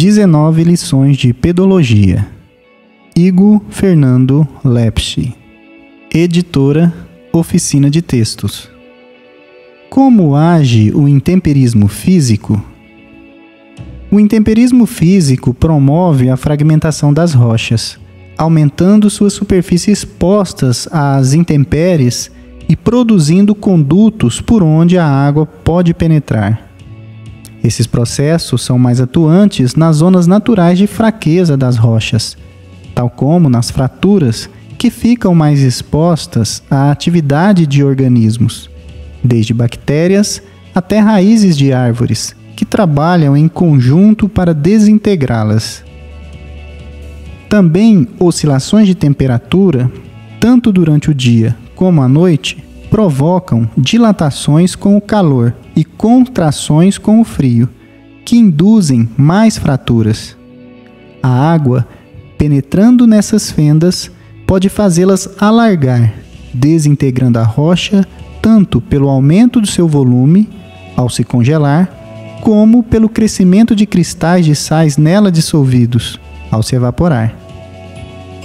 19 lições de pedologia. Igor Fernando Lepsch. Editora Oficina de Textos. Como age o intemperismo físico? O intemperismo físico promove a fragmentação das rochas, aumentando suas superfícies expostas às intempéries e produzindo condutos por onde a água pode penetrar. Esses processos são mais atuantes nas zonas naturais de fraqueza das rochas, tal como nas fraturas que ficam mais expostas à atividade de organismos, desde bactérias até raízes de árvores, que trabalham em conjunto para desintegrá-las. Também oscilações de temperatura, tanto durante o dia como à noite, provocam dilatações com o calor e contrações com o frio, que induzem mais fraturas. A água, penetrando nessas fendas, pode fazê-las alargar, desintegrando a rocha tanto pelo aumento do seu volume, ao se congelar, como pelo crescimento de cristais de sais nela dissolvidos, ao se evaporar.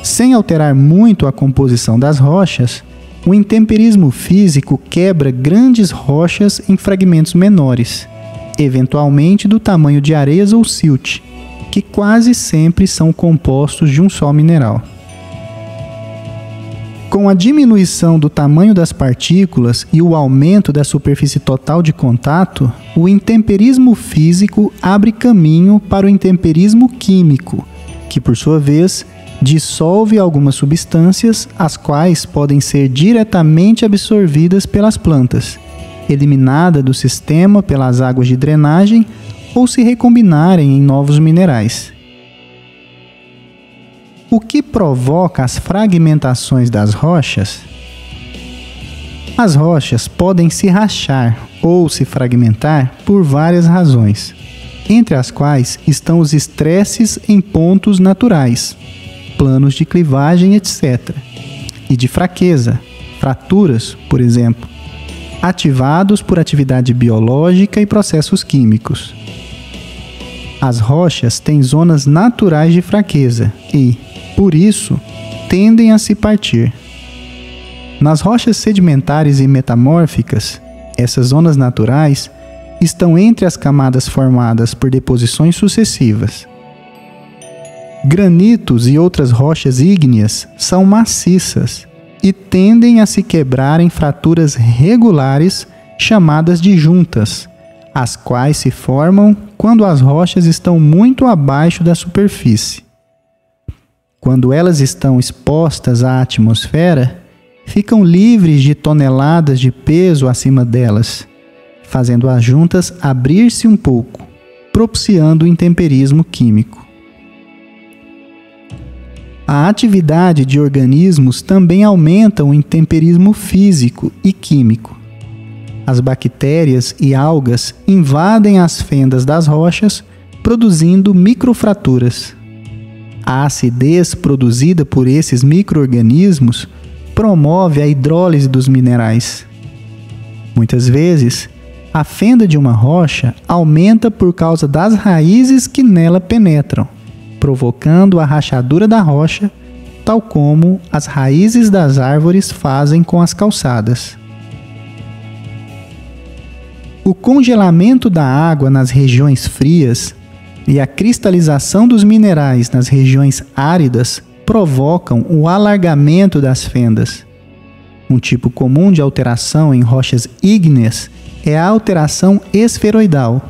Sem alterar muito a composição das rochas, o intemperismo físico quebra grandes rochas em fragmentos menores, eventualmente do tamanho de areias ou silt, que quase sempre são compostos de um só mineral. Com a diminuição do tamanho das partículas e o aumento da superfície total de contato, o intemperismo físico abre caminho para o intemperismo químico, que, por sua vez, dissolve algumas substâncias, as quais podem ser diretamente absorvidas pelas plantas, eliminada do sistema pelas águas de drenagem ou se recombinarem em novos minerais. O que provoca as fragmentações das rochas? As rochas podem se rachar ou se fragmentar por várias razões, entre as quais estão os estresses em pontos naturais, planos de clivagem, etc., e de fraqueza, fraturas, por exemplo, ativados por atividade biológica e processos químicos. As rochas têm zonas naturais de fraqueza e, por isso, tendem a se partir. Nas rochas sedimentares e metamórficas, essas zonas naturais estão entre as camadas formadas por deposições sucessivas. Granitos e outras rochas ígneas são maciças e tendem a se quebrar em fraturas regulares chamadas de juntas, as quais se formam quando as rochas estão muito abaixo da superfície. Quando elas estão expostas à atmosfera, ficam livres de toneladas de peso acima delas, fazendo as juntas abrir-se um pouco, propiciando o intemperismo químico. A atividade de organismos também aumenta o intemperismo físico e químico. As bactérias e algas invadem as fendas das rochas, produzindo microfraturas. A acidez produzida por esses micro-organismos promove a hidrólise dos minerais. Muitas vezes, a fenda de uma rocha aumenta por causa das raízes que nela penetram, provocando a rachadura da rocha, tal como as raízes das árvores fazem com as calçadas. O congelamento da água nas regiões frias e a cristalização dos minerais nas regiões áridas provocam o alargamento das fendas. Um tipo comum de alteração em rochas ígneas é a alteração esferoidal,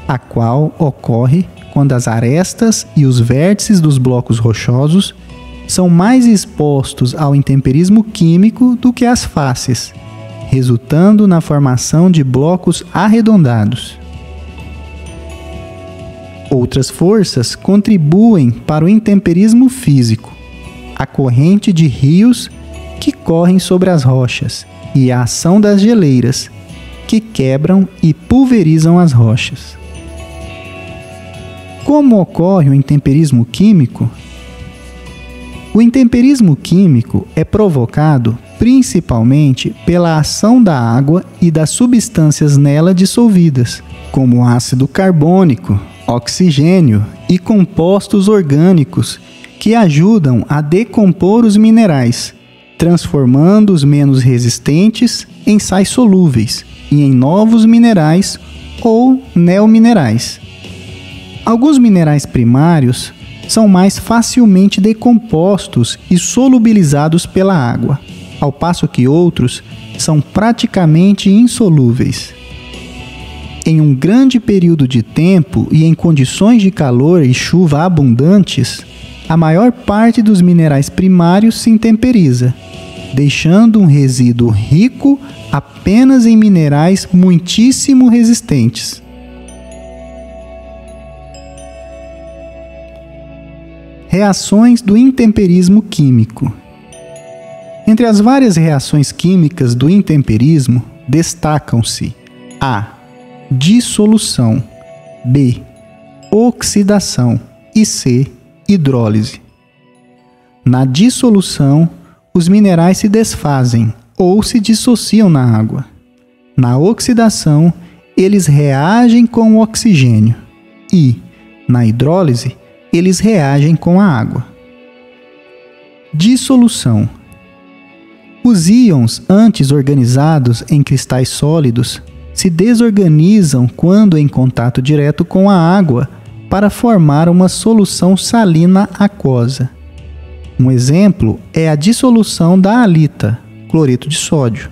a qual ocorre quando as arestas e os vértices dos blocos rochosos são mais expostos ao intemperismo químico do que as faces, resultando na formação de blocos arredondados. Outras forças contribuem para o intemperismo físico, a corrente de rios que correm sobre as rochas e a ação das geleiras, que quebram e pulverizam as rochas. Como ocorre o intemperismo químico? O intemperismo químico é provocado principalmente pela ação da água e das substâncias nela dissolvidas, como ácido carbônico, oxigênio e compostos orgânicos que ajudam a decompor os minerais, transformando os menos resistentes em sais solúveis e em novos minerais ou neominerais. Alguns minerais primários são mais facilmente decompostos e solubilizados pela água, ao passo que outros são praticamente insolúveis. Em um grande período de tempo e em condições de calor e chuva abundantes, a maior parte dos minerais primários se intemperiza, deixando um resíduo rico apenas em minerais muitíssimo resistentes. Reações do intemperismo químico. Entre as várias reações químicas do intemperismo, destacam-se a. Dissolução, b. Oxidação e c. Hidrólise. Na dissolução, os minerais se desfazem ou se dissociam na água. Na oxidação, eles reagem com o oxigênio e, na hidrólise, eles reagem com a água. Dissolução. Os íons antes organizados em cristais sólidos se desorganizam quando em contato direto com a água para formar uma solução salina aquosa. Um exemplo é a dissolução da halita, cloreto de sódio,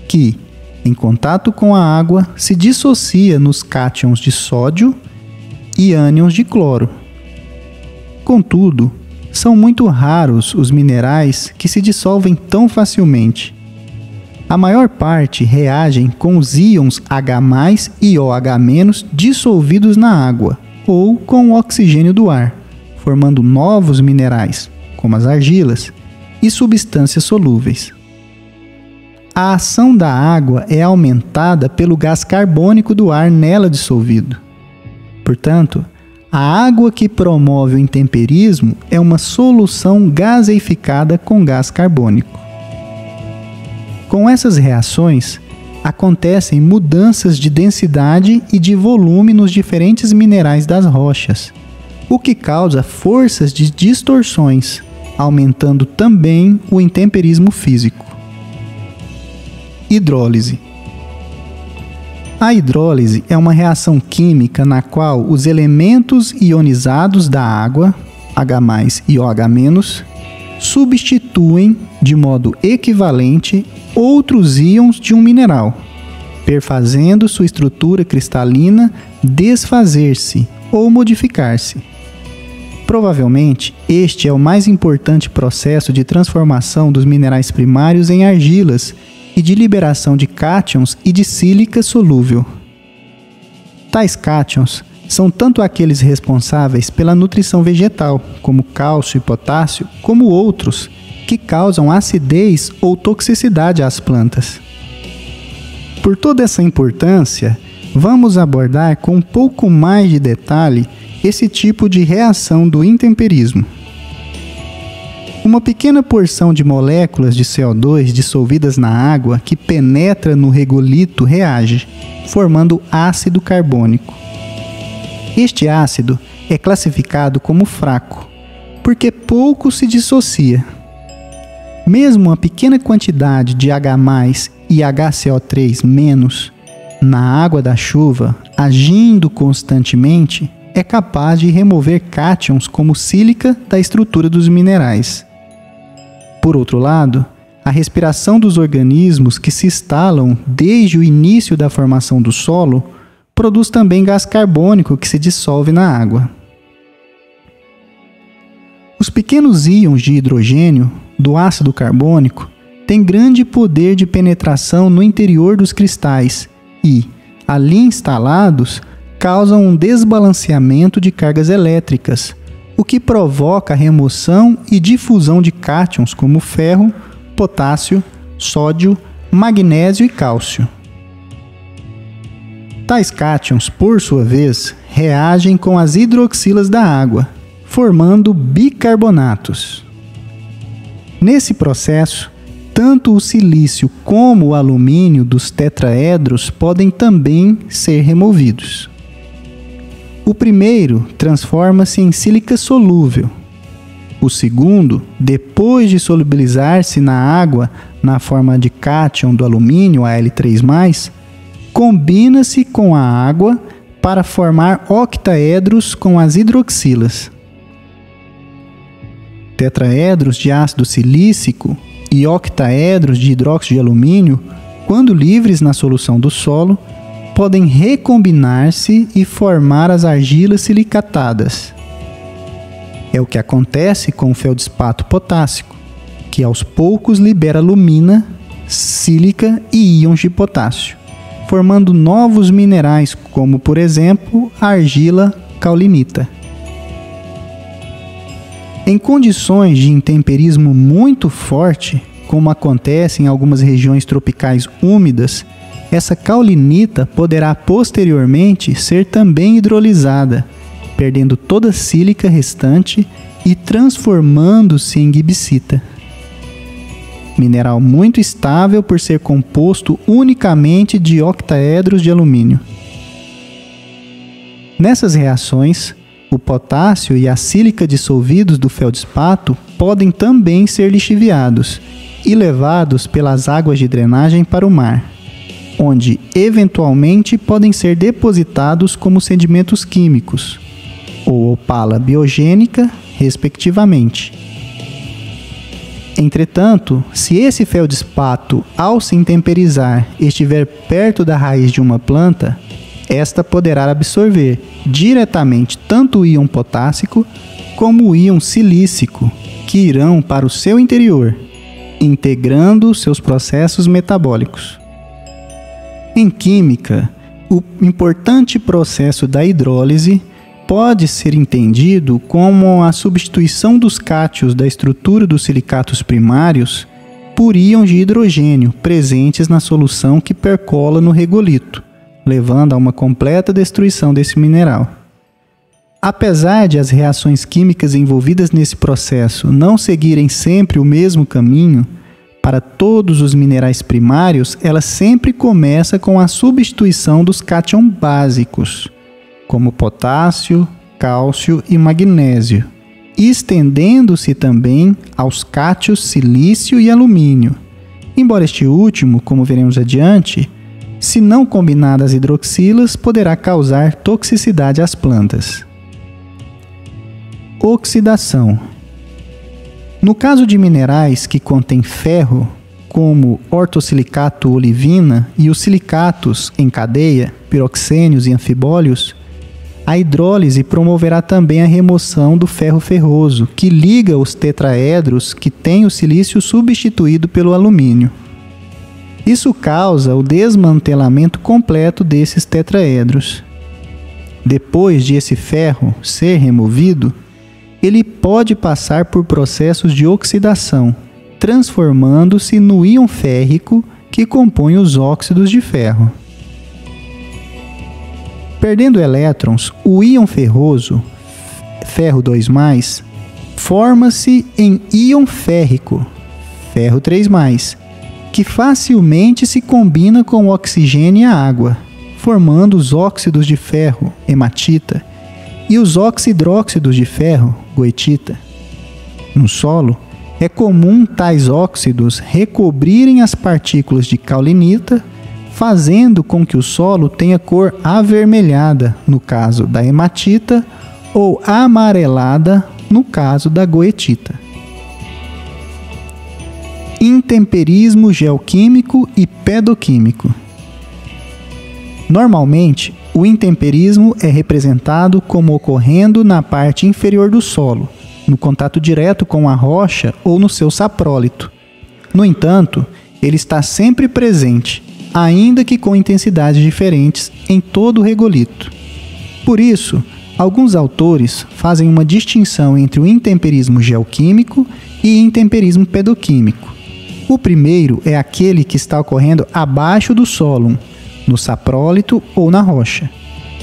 que, em contato com a água, se dissocia nos cátions de sódio e ânions de cloro. Contudo, são muito raros os minerais que se dissolvem tão facilmente. A maior parte reagem com os íons H+ e OH- dissolvidos na água ou com o oxigênio do ar, formando novos minerais, como as argilas, e substâncias solúveis. A ação da água é aumentada pelo gás carbônico do ar nela dissolvido. Portanto, a água que promove o intemperismo é uma solução gaseificada com gás carbônico. Com essas reações, acontecem mudanças de densidade e de volume nos diferentes minerais das rochas, o que causa forças de distorções, aumentando também o intemperismo físico. Hidrólise. A hidrólise é uma reação química na qual os elementos ionizados da água, H+ e OH-, substituem, de modo equivalente, outros íons de um mineral, perfazendo sua estrutura cristalina desfazer-se ou modificar-se. Provavelmente, este é o mais importante processo de transformação dos minerais primários em argilas e de liberação de cátions e de sílica solúvel. Tais cátions são tanto aqueles responsáveis pela nutrição vegetal, como cálcio e potássio, como outros que causam acidez ou toxicidade às plantas. Por toda essa importância, vamos abordar com um pouco mais de detalhe esse tipo de reação do intemperismo. Uma pequena porção de moléculas de CO2 dissolvidas na água que penetra no regolito reage, formando ácido carbônico. Este ácido é classificado como fraco, porque pouco se dissocia. Mesmo uma pequena quantidade de H+ e HCO3- na água da chuva, agindo constantemente, é capaz de remover cátions como sílica da estrutura dos minerais. Por outro lado, a respiração dos organismos que se instalam desde o início da formação do solo produz também gás carbônico que se dissolve na água. Os pequenos íons de hidrogênio do ácido carbônico têm grande poder de penetração no interior dos cristais e, ali instalados, causam um desbalanceamento de cargas elétricas, o que provoca a remoção e difusão de cátions como ferro, potássio, sódio, magnésio e cálcio. Tais cátions, por sua vez, reagem com as hidroxilas da água, formando bicarbonatos. Nesse processo, tanto o silício como o alumínio dos tetraedros podem também ser removidos. O primeiro transforma-se em sílica solúvel. O segundo, depois de solubilizar-se na água na forma de cátion do alumínio, Al3+, combina-se com a água para formar octaedros com as hidroxilas. Tetraedros de ácido silícico e octaedros de hidróxido de alumínio, quando livres na solução do solo, podem recombinar-se e formar as argilas silicatadas. É o que acontece com o feldspato potássico, que aos poucos libera alumina, sílica e íons de potássio, formando novos minerais como, por exemplo, a argila caulinita. Em condições de intemperismo muito forte, como acontece em algumas regiões tropicais úmidas, essa caulinita poderá posteriormente ser também hidrolisada, perdendo toda a sílica restante e transformando-se em gibsita. Mineral muito estável por ser composto unicamente de octaedros de alumínio. Nessas reações, o potássio e a sílica dissolvidos do feldspato podem também ser lixiviados e levados pelas águas de drenagem para o mar, onde eventualmente podem ser depositados como sedimentos químicos, ou opala biogênica, respectivamente. Entretanto, se esse feldspato, ao se intemperizar, estiver perto da raiz de uma planta, esta poderá absorver diretamente tanto o íon potássico como o íon silícico, que irão para o seu interior, integrando seus processos metabólicos. Em química, o importante processo da hidrólise pode ser entendido como a substituição dos cátions da estrutura dos silicatos primários por íons de hidrogênio presentes na solução que percola no regolito, levando a uma completa destruição desse mineral. Apesar de as reações químicas envolvidas nesse processo não seguirem sempre o mesmo caminho, para todos os minerais primários, ela sempre começa com a substituição dos cátions básicos, como potássio, cálcio e magnésio, estendendo-se também aos cátions silício e alumínio, embora este último, como veremos adiante, se não combinado às hidroxilas, poderá causar toxicidade às plantas. Oxidação. No caso de minerais que contêm ferro, como ortosilicato olivina e os silicatos em cadeia, piroxênios e anfibólios, a hidrólise promoverá também a remoção do ferro ferroso, que liga os tetraedros que têm o silício substituído pelo alumínio. Isso causa o desmantelamento completo desses tetraedros. Depois de esse ferro ser removido, ele pode passar por processos de oxidação, transformando-se no íon férrico que compõe os óxidos de ferro. Perdendo elétrons, o íon ferroso, ferro 2+, forma-se em íon férrico, ferro 3+, que facilmente se combina com o oxigênio e a água, formando os óxidos de ferro, hematita, e os oxidróxidos de ferro, goetita. No solo, é comum tais óxidos recobrirem as partículas de caulinita, fazendo com que o solo tenha cor avermelhada, no caso da hematita, ou amarelada, no caso da goetita. Intemperismo geoquímico e pedoquímico. Normalmente, o intemperismo é representado como ocorrendo na parte inferior do solo, no contato direto com a rocha ou no seu saprólito. No entanto, ele está sempre presente, ainda que com intensidades diferentes, em todo o regolito. Por isso, alguns autores fazem uma distinção entre o intemperismo geoquímico e intemperismo pedoquímico. O primeiro é aquele que está ocorrendo abaixo do sólum, no saprólito ou na rocha,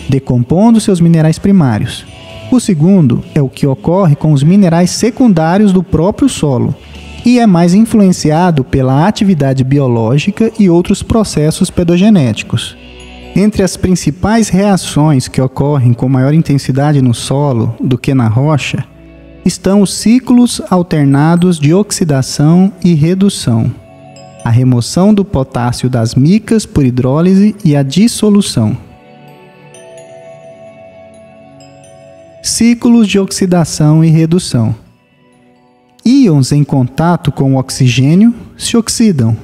decompondo seus minerais primários. O segundo é o que ocorre com os minerais secundários do próprio solo e é mais influenciado pela atividade biológica e outros processos pedogenéticos. Entre as principais reações que ocorrem com maior intensidade no solo do que na rocha, estão os ciclos alternados de oxidação e redução, a remoção do potássio das micas por hidrólise e a dissolução. Ciclos de oxidação e redução. Íons em contato com o oxigênio se oxidam,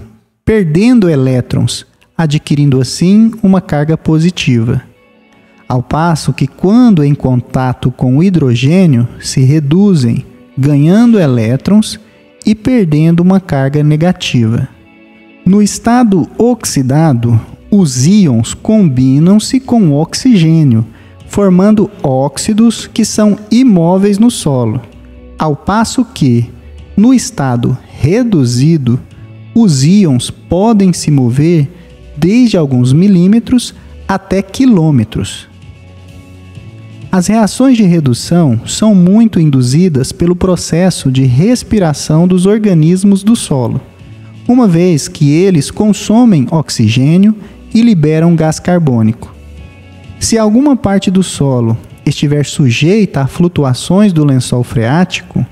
perdendo elétrons, adquirindo assim uma carga positiva. Ao passo que, quando em contato com o hidrogênio, se reduzem, ganhando elétrons e perdendo uma carga negativa. No estado oxidado, os íons combinam-se com o oxigênio, formando óxidos que são imóveis no solo, ao passo que, no estado reduzido, os íons podem se mover desde alguns milímetros até quilômetros. As reações de redução são muito induzidas pelo processo de respiração dos organismos do solo, uma vez que eles consomem oxigênio e liberam gás carbônico. Se alguma parte do solo estiver sujeita a flutuações do lençol freático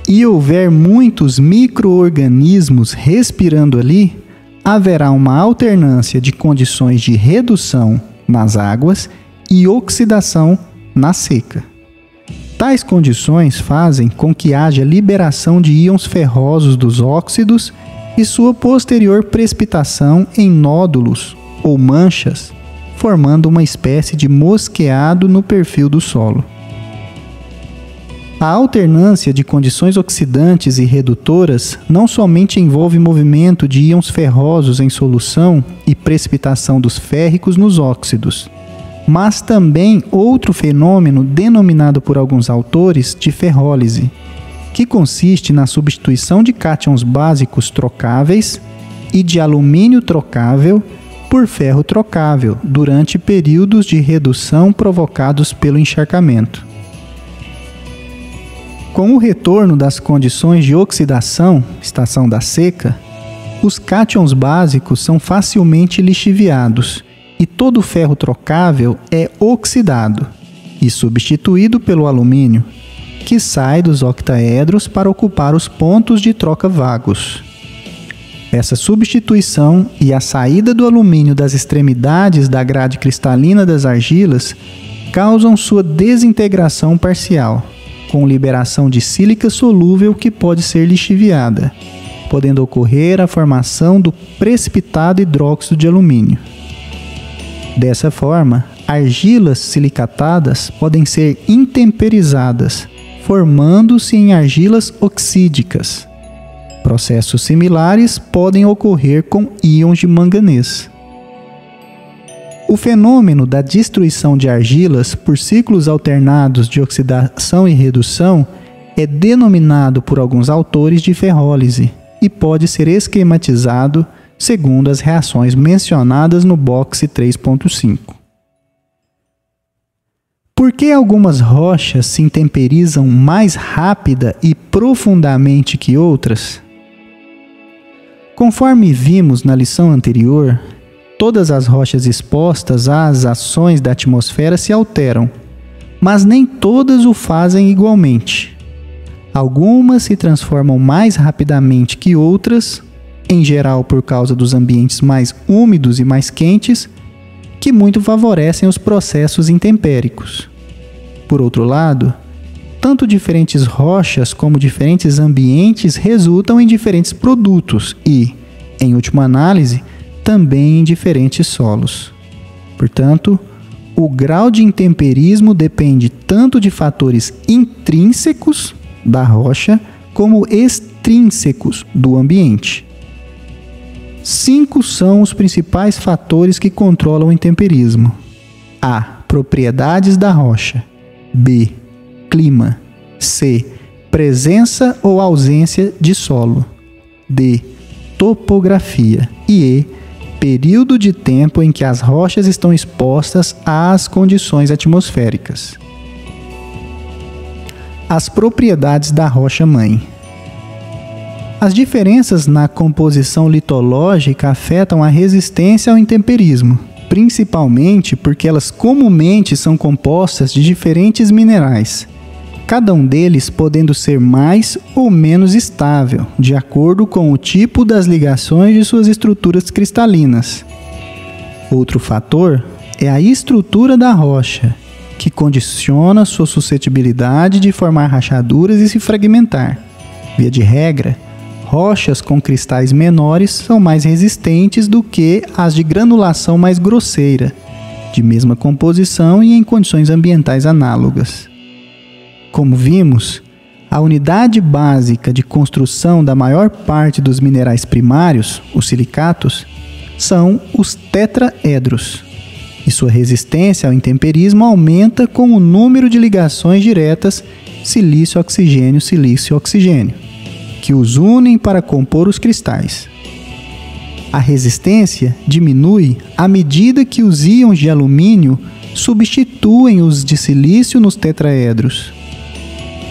e houver muitos micro-organismos respirando ali, haverá uma alternância de condições de redução nas águas e oxidação na seca. Tais condições fazem com que haja liberação de íons ferrosos dos óxidos e sua posterior precipitação em nódulos ou manchas, formando uma espécie de mosqueado no perfil do solo. A alternância de condições oxidantes e redutoras não somente envolve movimento de íons ferrosos em solução e precipitação dos férricos nos óxidos, mas também outro fenômeno denominado por alguns autores de ferrólise, que consiste na substituição de cátions básicos trocáveis e de alumínio trocável por ferro trocável durante períodos de redução provocados pelo encharcamento. Com o retorno das condições de oxidação, estação da seca, os cátions básicos são facilmente lixiviados e todo o ferro trocável é oxidado e substituído pelo alumínio, que sai dos octaedros para ocupar os pontos de troca vagos. Essa substituição e a saída do alumínio das extremidades da grade cristalina das argilas causam sua desintegração parcial, com liberação de sílica solúvel que pode ser lixiviada, podendo ocorrer a formação do precipitado hidróxido de alumínio. Dessa forma, argilas silicatadas podem ser intemperizadas, formando-se em argilas oxídicas. Processos similares podem ocorrer com íons de manganês. O fenômeno da destruição de argilas por ciclos alternados de oxidação e redução é denominado por alguns autores de ferrólise e pode ser esquematizado segundo as reações mencionadas no box 3.5. Por que algumas rochas se intemperizam mais rápida e profundamente que outras? Conforme vimos na lição anterior, todas as rochas expostas às ações da atmosfera se alteram, mas nem todas o fazem igualmente. Algumas se transformam mais rapidamente que outras, em geral por causa dos ambientes mais úmidos e mais quentes, que muito favorecem os processos intempéricos. Por outro lado, tanto diferentes rochas como diferentes ambientes resultam em diferentes produtos e, em última análise, também em diferentes solos. Portanto, o grau de intemperismo depende tanto de fatores intrínsecos da rocha como extrínsecos do ambiente. 5 são os principais fatores que controlam o intemperismo. A. Propriedades da rocha. B. Clima. C. Presença ou ausência de solo. D. Topografia. E E. Período de tempo em que as rochas estão expostas às condições atmosféricas. As propriedades da rocha-mãe. As diferenças na composição litológica afetam a resistência ao intemperismo, principalmente porque elas comumente são compostas de diferentes minerais, cada um deles podendo ser mais ou menos estável, de acordo com o tipo das ligações de suas estruturas cristalinas. Outro fator é a estrutura da rocha, que condiciona sua suscetibilidade de formar rachaduras e se fragmentar. Via de regra, rochas com cristais menores são mais resistentes do que as de granulação mais grosseira, de mesma composição e em condições ambientais análogas. Como vimos, a unidade básica de construção da maior parte dos minerais primários, os silicatos, são os tetraedros, e sua resistência ao intemperismo aumenta com o número de ligações diretas silício-oxigênio, silício-oxigênio, que os unem para compor os cristais. A resistência diminui à medida que os íons de alumínio substituem os de silício nos tetraedros.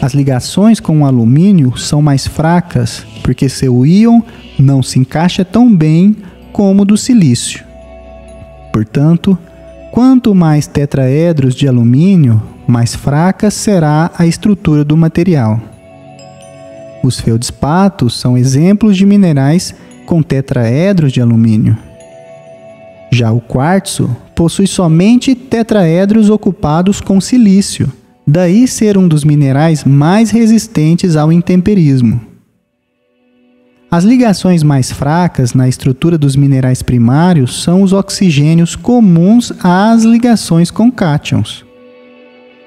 As ligações com o alumínio são mais fracas porque seu íon não se encaixa tão bem como o do silício. Portanto, quanto mais tetraedros de alumínio, mais fraca será a estrutura do material. Os feldspatos são exemplos de minerais com tetraedros de alumínio. Já o quartzo possui somente tetraedros ocupados com silício, daí ser um dos minerais mais resistentes ao intemperismo. As ligações mais fracas na estrutura dos minerais primários são os oxigênios comuns às ligações com cátions.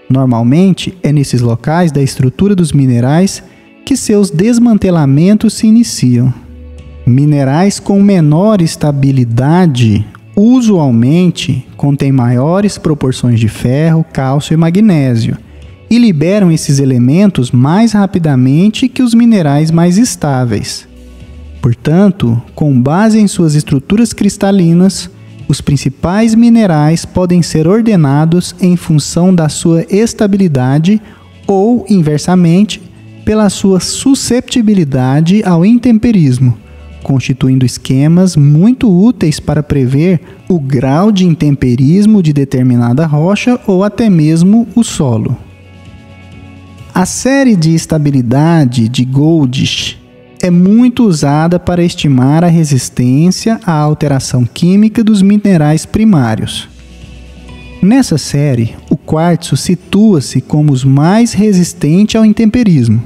Normalmente, é nesses locais da estrutura dos minerais que seus desmantelamentos se iniciam. Minerais com menor estabilidade usualmente contêm maiores proporções de ferro, cálcio e magnésio, e liberam esses elementos mais rapidamente que os minerais mais estáveis. Portanto, com base em suas estruturas cristalinas, os principais minerais podem ser ordenados em função da sua estabilidade ou, inversamente, pela sua susceptibilidade ao intemperismo, constituindo esquemas muito úteis para prever o grau de intemperismo de determinada rocha ou até mesmo o solo. A série de estabilidade de Goldish é muito usada para estimar a resistência à alteração química dos minerais primários. Nessa série, o quartzo situa-se como os mais resistente ao intemperismo,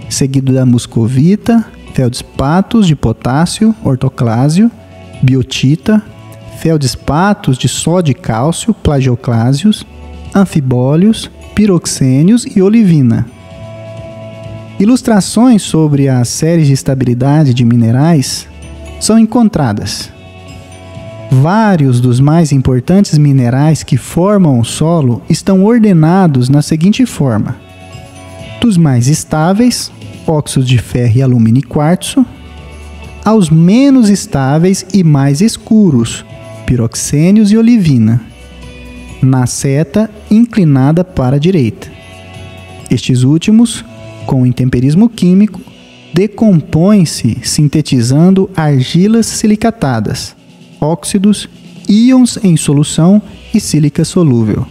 seguido da muscovita, feldspatos de potássio, ortoclásio, biotita, feldspatos de sódio e cálcio, plagioclásios, anfibólios, piroxênios e olivina. Ilustrações sobre as séries de estabilidade de minerais são encontradas. Vários dos mais importantes minerais que formam o solo estão ordenados na seguinte forma: dos mais estáveis, óxidos de ferro e alumínio e quartzo, aos menos estáveis e mais escuros, piroxênios e olivina, na seta inclinada para a direita. Estes últimos, com o intemperismo químico, decompõem-se sintetizando argilas silicatadas, óxidos, íons em solução e sílica solúvel.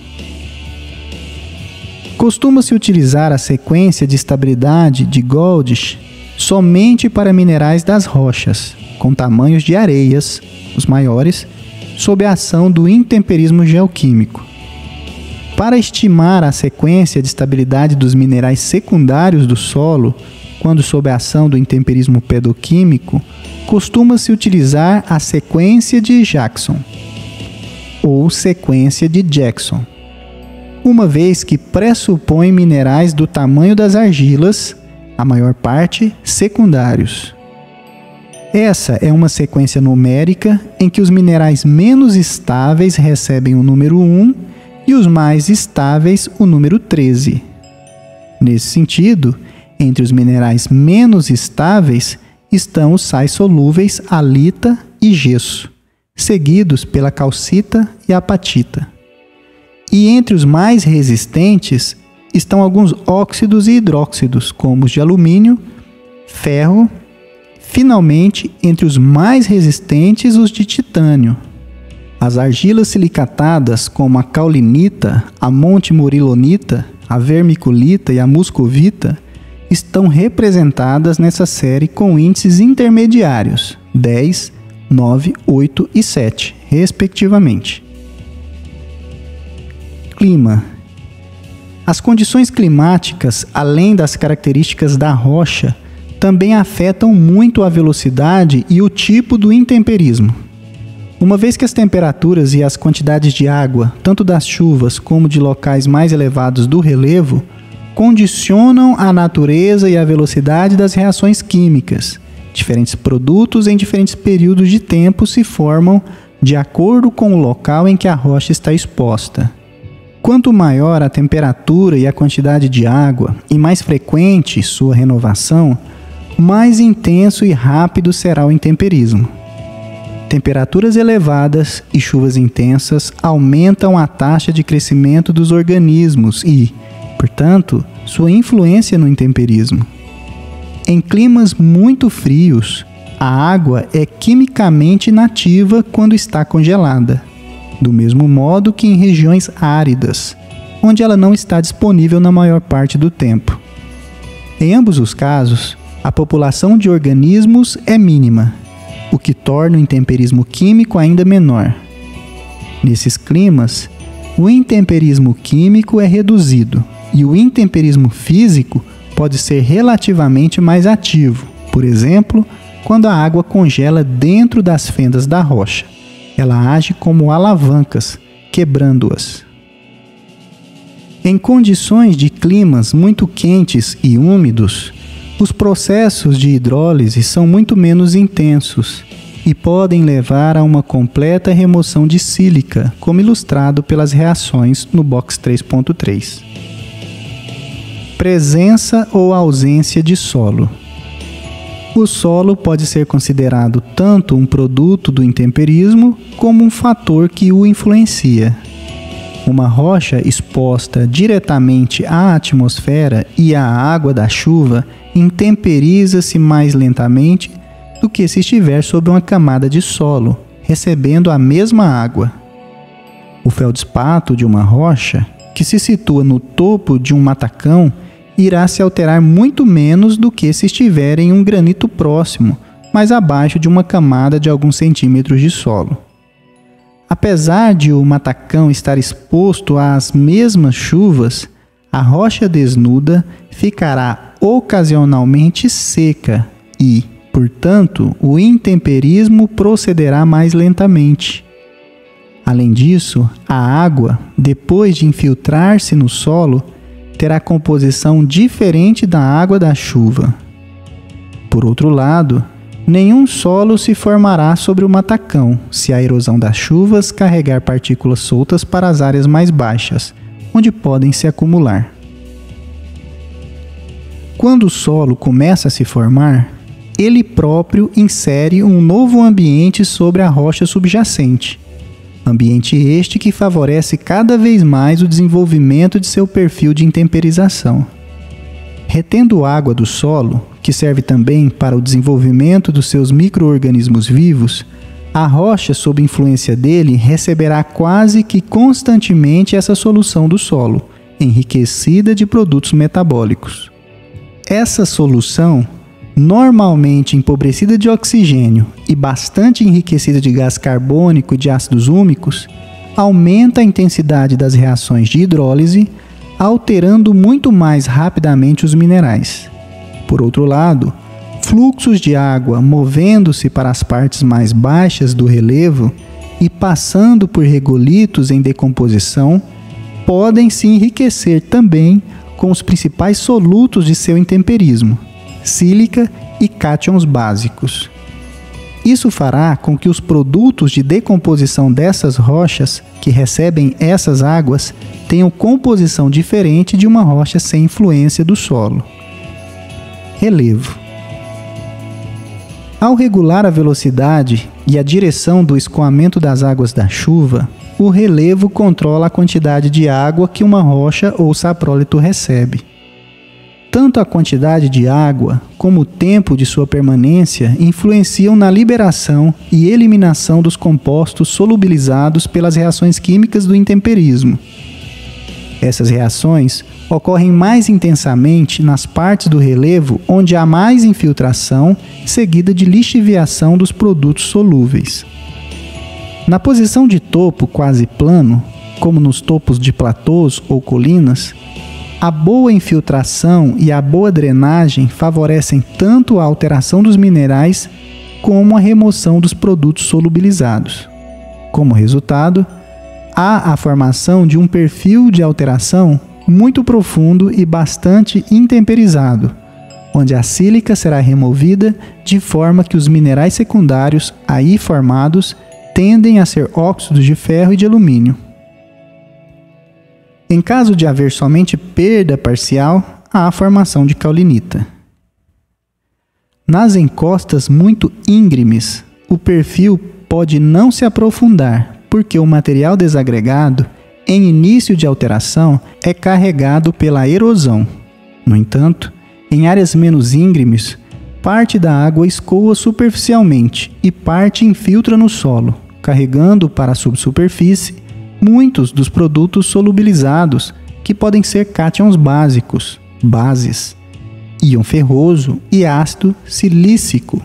Costuma-se utilizar a sequência de estabilidade de Goldish somente para minerais das rochas, com tamanhos de areias, os maiores, sob a ação do intemperismo geoquímico. Para estimar a sequência de estabilidade dos minerais secundários do solo, quando sob a ação do intemperismo pedoquímico, costuma-se utilizar a sequência de Jackson, ou sequência de Jackson, uma vez que pressupõe minerais do tamanho das argilas, a maior parte secundários. Essa é uma sequência numérica em que os minerais menos estáveis recebem o número 1 e os mais estáveis o número 13. Nesse sentido, entre os minerais menos estáveis estão os sais solúveis halita e gesso, seguidos pela calcita e apatita. E entre os mais resistentes estão alguns óxidos e hidróxidos, como os de alumínio, ferro, finalmente, entre os mais resistentes, os de titânio. As argilas silicatadas, como a caulinita, a montimorilonita, a vermiculita e a muscovita, estão representadas nessa série com índices intermediários 10, 9, 8 e 7, respectivamente. Clima. As condições climáticas, além das características da rocha, também afetam muito a velocidade e o tipo do intemperismo. Uma vez que as temperaturas e as quantidades de água, tanto das chuvas como de locais mais elevados do relevo, condicionam a natureza e a velocidade das reações químicas, diferentes produtos em diferentes períodos de tempo se formam de acordo com o local em que a rocha está exposta. Quanto maior a temperatura e a quantidade de água, e mais frequente sua renovação, mais intenso e rápido será o intemperismo. Temperaturas elevadas e chuvas intensas aumentam a taxa de crescimento dos organismos e, portanto, sua influência no intemperismo. Em climas muito frios, a água é quimicamente inativa quando está congelada, do mesmo modo que em regiões áridas, onde ela não está disponível na maior parte do tempo. Em ambos os casos, a população de organismos é mínima, o que torna o intemperismo químico ainda menor. Nesses climas, o intemperismo químico é reduzido e o intemperismo físico pode ser relativamente mais ativo, por exemplo, quando a água congela dentro das fendas da rocha. Ela age como alavancas, quebrando-as. Em condições de climas muito quentes e úmidos, os processos de hidrólise são muito menos intensos e podem levar a uma completa remoção de sílica, como ilustrado pelas reações no box 3.3. Presença ou ausência de solo. O solo pode ser considerado tanto um produto do intemperismo como um fator que o influencia. Uma rocha exposta diretamente à atmosfera e à água da chuva intemperiza-se mais lentamente do que se estiver sob uma camada de solo, recebendo a mesma água. O feldspato de uma rocha, que se situa no topo de um matacão, irá se alterar muito menos do que se estiver em um granito próximo, mais abaixo de uma camada de alguns centímetros de solo. Apesar de o matacão estar exposto às mesmas chuvas, a rocha desnuda ficará ocasionalmente seca e, portanto, o intemperismo procederá mais lentamente. Além disso, a água, depois de infiltrar-se no solo, terá composição diferente da água da chuva. Por outro lado, nenhum solo se formará sobre o matacão se a erosão das chuvas carregar partículas soltas para as áreas mais baixas, onde podem se acumular. Quando o solo começa a se formar, ele próprio insere um novo ambiente sobre a rocha subjacente. Ambiente este que favorece cada vez mais o desenvolvimento de seu perfil de intemperização. Retendo água do solo, que serve também para o desenvolvimento dos seus micro-organismos vivos, a rocha, sob influência dele, receberá quase que constantemente essa solução do solo, enriquecida de produtos metabólicos. Essa solução, normalmente empobrecida de oxigênio e bastante enriquecida de gás carbônico e de ácidos úmicos, aumenta a intensidade das reações de hidrólise, alterando muito mais rapidamente os minerais. Por outro lado, fluxos de água movendo-se para as partes mais baixas do relevo e passando por regolitos em decomposição, podem se enriquecer também com os principais solutos de seu intemperismo, sílica e cátions básicos. Isso fará com que os produtos de decomposição dessas rochas que recebem essas águas tenham composição diferente de uma rocha sem influência do solo. Relevo. Ao regular a velocidade e a direção do escoamento das águas da chuva, o relevo controla a quantidade de água que uma rocha ou saprólito recebe. tanto a quantidade de água como o tempo de sua permanência influenciam na liberação e eliminação dos compostos solubilizados pelas reações químicas do intemperismo. Essas reações ocorrem mais intensamente nas partes do relevo onde há mais infiltração, seguida de lixiviação dos produtos solúveis. Na posição de topo quase plano, como nos topos de platôs ou colinas, a boa infiltração e a boa drenagem favorecem tanto a alteração dos minerais como a remoção dos produtos solubilizados. Como resultado, há a formação de um perfil de alteração muito profundo e bastante intemperizado, onde a sílica será removida de forma que os minerais secundários aí formados tendem a ser óxidos de ferro e de alumínio. Em caso de haver somente perda parcial, há a formação de caulinita. Nas encostas muito íngremes, o perfil pode não se aprofundar, porque o material desagregado, em início de alteração, é carregado pela erosão. No entanto, em áreas menos íngremes, parte da água escoa superficialmente e parte infiltra no solo, carregando para a subsuperfície muitos dos produtos solubilizados, que podem ser cátions básicos, bases, íon ferroso e ácido silícico.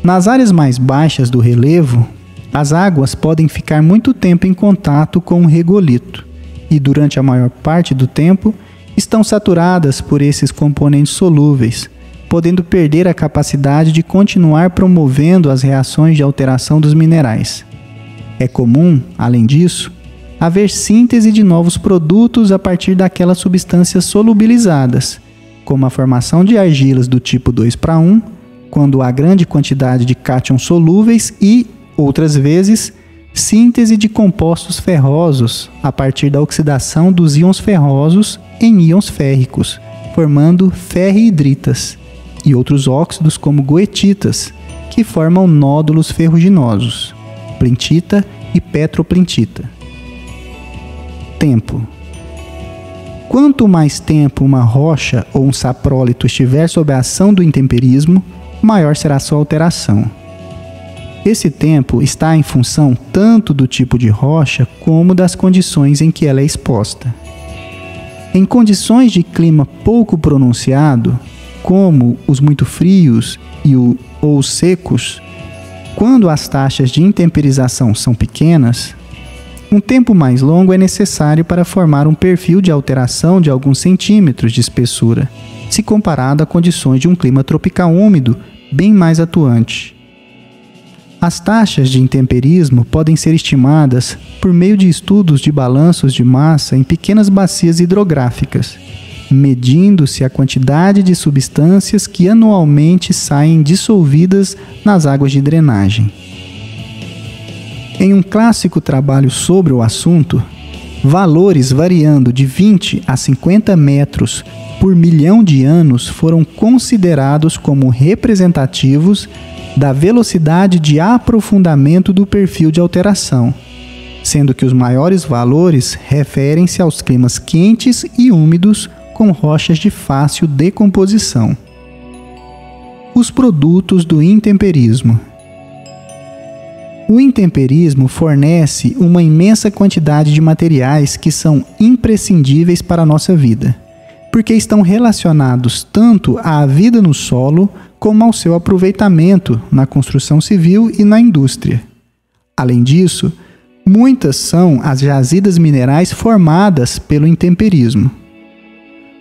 Nas áreas mais baixas do relevo, as águas podem ficar muito tempo em contato com o regolito e, durante a maior parte do tempo, estão saturadas por esses componentes solúveis, podendo perder a capacidade de continuar promovendo as reações de alteração dos minerais. É comum, além disso, haver síntese de novos produtos a partir daquelas substâncias solubilizadas, como a formação de argilas do tipo 2:1, quando há grande quantidade de cátions solúveis e, outras vezes, síntese de compostos ferrosos a partir da oxidação dos íons ferrosos em íons férricos, formando ferrihidritas, e outros óxidos como goetitas, que formam nódulos ferruginosos, plintita e petroplintita. Tempo. Quanto mais tempo uma rocha ou um saprólito estiver sob a ação do intemperismo, maior será sua alteração. Esse tempo está em função tanto do tipo de rocha como das condições em que ela é exposta. Em condições de clima pouco pronunciado, como os muito frios ou os secos, quando as taxas de intemperização são pequenas, um tempo mais longo é necessário para formar um perfil de alteração de alguns centímetros de espessura, se comparado a condições de um clima tropical úmido bem mais atuante. As taxas de intemperismo podem ser estimadas por meio de estudos de balanços de massa em pequenas bacias hidrográficas, medindo-se a quantidade de substâncias que anualmente saem dissolvidas nas águas de drenagem. Em um clássico trabalho sobre o assunto, valores variando de 20 a 50 metros por milhão de anos foram considerados como representativos da velocidade de aprofundamento do perfil de alteração, sendo que os maiores valores referem-se aos climas quentes e úmidos com rochas de fácil decomposição. Os produtos do intemperismo. O intemperismo fornece uma imensa quantidade de materiais que são imprescindíveis para a nossa vida, porque estão relacionados tanto à vida no solo como ao seu aproveitamento na construção civil e na indústria. Além disso, muitas são as jazidas minerais formadas pelo intemperismo.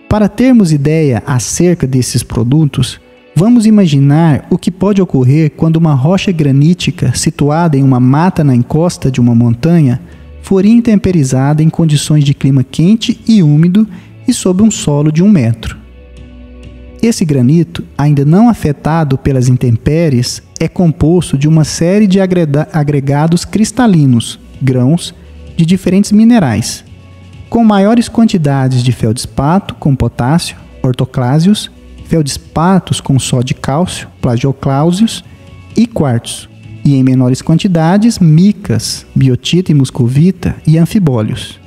Para termos ideia acerca desses produtos, vamos imaginar o que pode ocorrer quando uma rocha granítica situada em uma mata na encosta de uma montanha for intemperizada em condições de clima quente e úmido e sob um solo de 1 metro. Esse granito, ainda não afetado pelas intempéries, é composto de uma série de agregados cristalinos, grãos, de diferentes minerais, com maiores quantidades de feldespato com potássio, ortoclásios, feldespatos com sódio e cálcio, plagiocláusios e quartzo, e em menores quantidades micas, biotita e muscovita e anfibólios.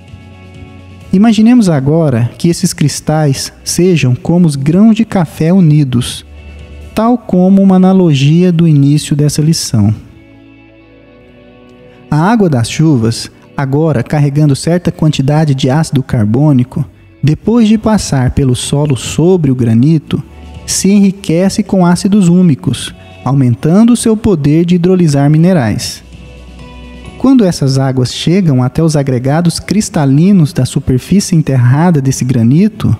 Imaginemos agora que esses cristais sejam como os grãos de café unidos, tal como uma analogia do início dessa lição. A água das chuvas, agora carregando certa quantidade de ácido carbônico, depois de passar pelo solo sobre o granito, se enriquece com ácidos úmicos, aumentando seu poder de hidrolisar minerais. Quando essas águas chegam até os agregados cristalinos da superfície enterrada desse granito,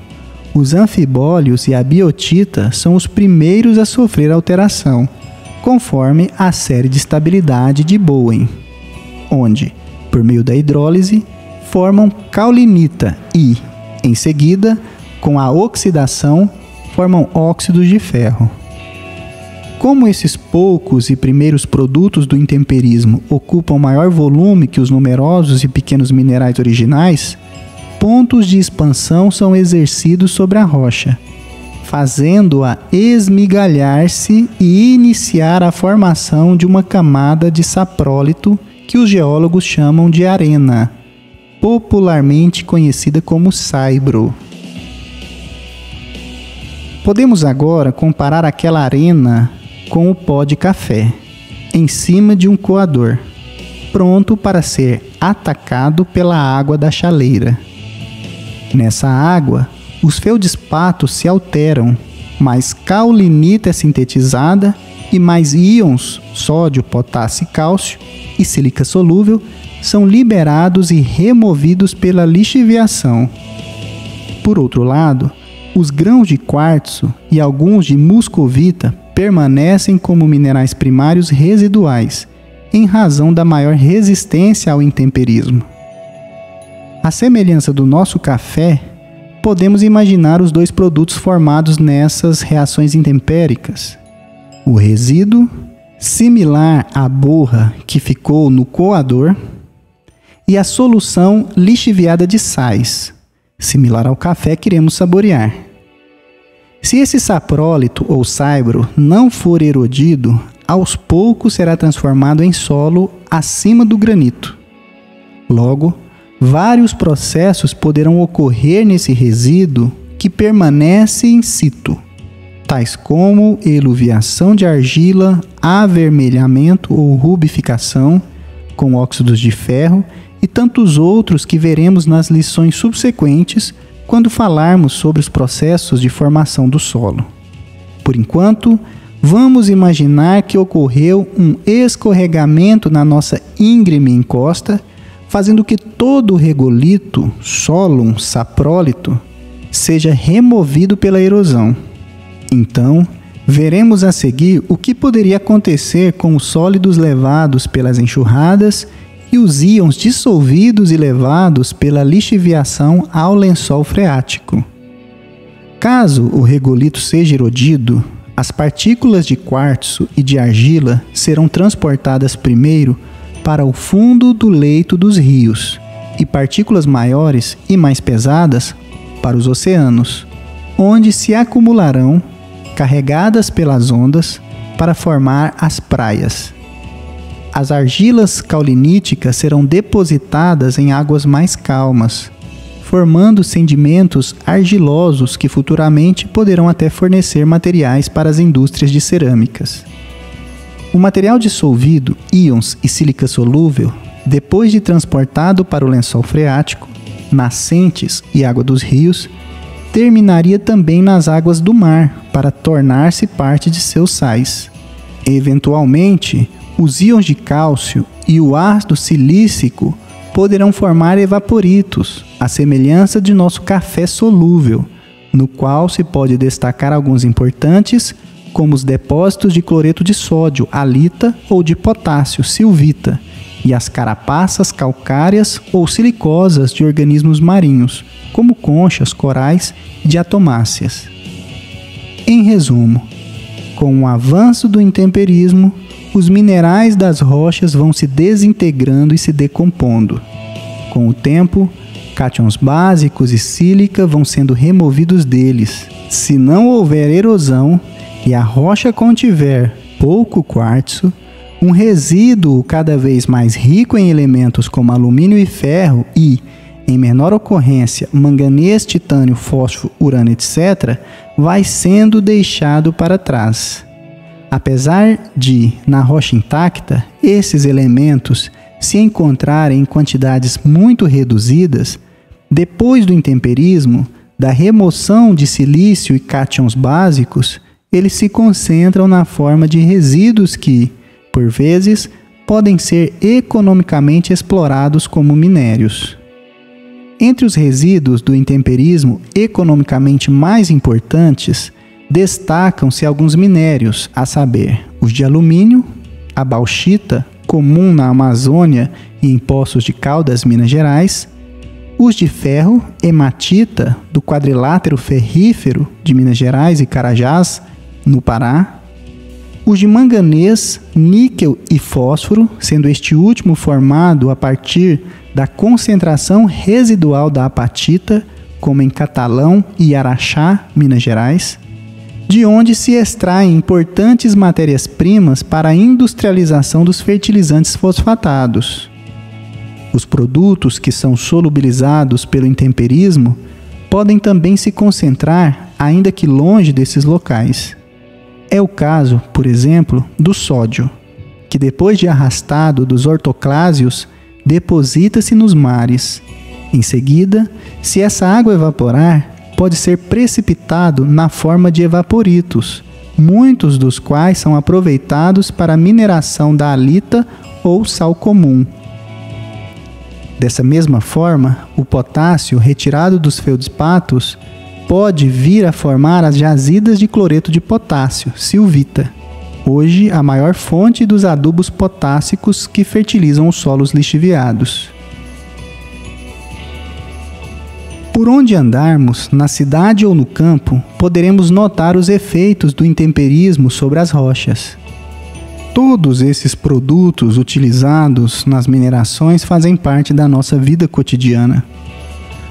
os anfibólios e a biotita são os primeiros a sofrer alteração, conforme a série de estabilidade de Bowen, onde, por meio da hidrólise, formam caulinita e, em seguida, com a oxidação, formam óxidos de ferro. Como esses poucos e primeiros produtos do intemperismo ocupam maior volume que os numerosos e pequenos minerais originais, pontos de expansão são exercidos sobre a rocha, fazendo-a esmigalhar-se e iniciar a formação de uma camada de saprólito que os geólogos chamam de arena, popularmente conhecida como saibro. Podemos agora comparar aquela arena com o pó de café, em cima de um coador, pronto para ser atacado pela água da chaleira. Nessa água, os feldespatos se alteram, mais caulinita é sintetizada e mais íons, sódio, potássio e cálcio, e sílica solúvel, são liberados e removidos pela lixiviação. Por outro lado, os grãos de quartzo e alguns de muscovita permanecem como minerais primários residuais, em razão da maior resistência ao intemperismo. À semelhança do nosso café, podemos imaginar os dois produtos formados nessas reações intempéricas. O resíduo, similar à borra que ficou no coador, e a solução lixiviada de sais, similar ao café que iremos saborear. Se esse saprólito ou saibro não for erodido, aos poucos será transformado em solo acima do granito. Logo, vários processos poderão ocorrer nesse resíduo que permanece in situ, tais como eluviação de argila, avermelhamento ou rubificação com óxidos de ferro e tantos outros que veremos nas lições subsequentes quando falarmos sobre os processos de formação do solo. Por enquanto, vamos imaginar que ocorreu um escorregamento na nossa íngreme encosta, fazendo que todo o regolito, solum, saprólito, seja removido pela erosão. Então, veremos a seguir o que poderia acontecer com os sólidos levados pelas enxurradas e os íons dissolvidos e levados pela lixiviação ao lençol freático. Caso o regolito seja erodido, as partículas de quartzo e de argila serão transportadas primeiro para o fundo do leito dos rios e partículas maiores e mais pesadas para os oceanos, onde se acumularão, carregadas pelas ondas, para formar as praias. As argilas cauliníticas serão depositadas em águas mais calmas, formando sedimentos argilosos que futuramente poderão até fornecer materiais para as indústrias de cerâmicas. O material dissolvido, íons e sílica solúvel, depois de transportado para o lençol freático, nascentes e água dos rios, terminaria também nas águas do mar para tornar-se parte de seus sais. Eventualmente, os íons de cálcio e o ácido silícico poderão formar evaporitos, à semelhança de nosso café solúvel, no qual se pode destacar alguns importantes, como os depósitos de cloreto de sódio, halita, ou de potássio, silvita, e as carapaças calcárias ou silicosas de organismos marinhos, como conchas, corais e diatomáceas. Em resumo, com o avanço do intemperismo, os minerais das rochas vão se desintegrando e se decompondo. Com o tempo, cátions básicos e sílica vão sendo removidos deles. Se não houver erosão e a rocha contiver pouco quartzo, um resíduo cada vez mais rico em elementos como alumínio e ferro e, em menor ocorrência, manganês, titânio, fósforo, urânio, etc., vai sendo deixado para trás. Apesar de, na rocha intacta, esses elementos se encontrarem em quantidades muito reduzidas, depois do intemperismo, da remoção de silício e cátions básicos, eles se concentram na forma de resíduos que, por vezes, podem ser economicamente explorados como minérios. Entre os resíduos do intemperismo economicamente mais importantes, destacam-se alguns minérios, a saber, os de alumínio, a bauxita, comum na Amazônia e em Poços de Caldas, Minas Gerais, os de ferro, hematita, do quadrilátero ferrífero de Minas Gerais e Carajás, no Pará, os de manganês, níquel e fósforo, sendo este último formado a partir da concentração residual da apatita, como em Catalão e Araxá, Minas Gerais, de onde se extraem importantes matérias-primas para a industrialização dos fertilizantes fosfatados. Os produtos que são solubilizados pelo intemperismo podem também se concentrar, ainda que longe desses locais. É o caso, por exemplo, do sódio, que depois de arrastado dos ortoclásios, deposita-se nos mares. Em seguida, se essa água evaporar, pode ser precipitado na forma de evaporitos, muitos dos quais são aproveitados para a mineração da halita ou sal comum. Dessa mesma forma, o potássio retirado dos feldspatos pode vir a formar as jazidas de cloreto de potássio, silvita, hoje a maior fonte dos adubos potássicos que fertilizam os solos lixiviados. Por onde andarmos, na cidade ou no campo, poderemos notar os efeitos do intemperismo sobre as rochas. Todos esses produtos utilizados nas minerações fazem parte da nossa vida cotidiana.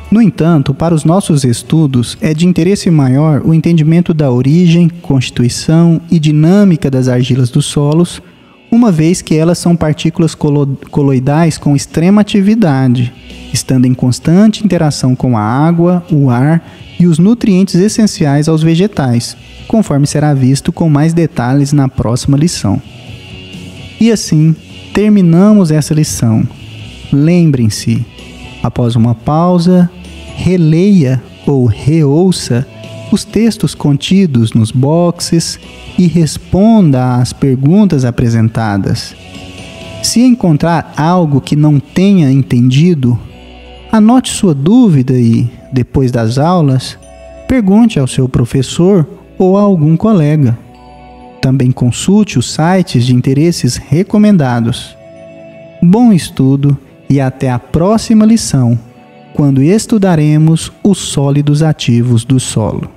No entanto, para os nossos estudos, é de interesse maior o entendimento da origem, constituição e dinâmica das argilas dos solos, uma vez que elas são partículas coloidais com extrema atividade, estando em constante interação com a água, o ar e os nutrientes essenciais aos vegetais, conforme será visto com mais detalhes na próxima lição. E assim, terminamos essa lição. Lembrem-se, após uma pausa, releia ou reouça os textos contidos nos boxes e responda às perguntas apresentadas. Se encontrar algo que não tenha entendido, anote sua dúvida e, depois das aulas, pergunte ao seu professor ou a algum colega. Também consulte os sites de interesses recomendados. Bom estudo e até a próxima lição, quando estudaremos os sólidos ativos do solo.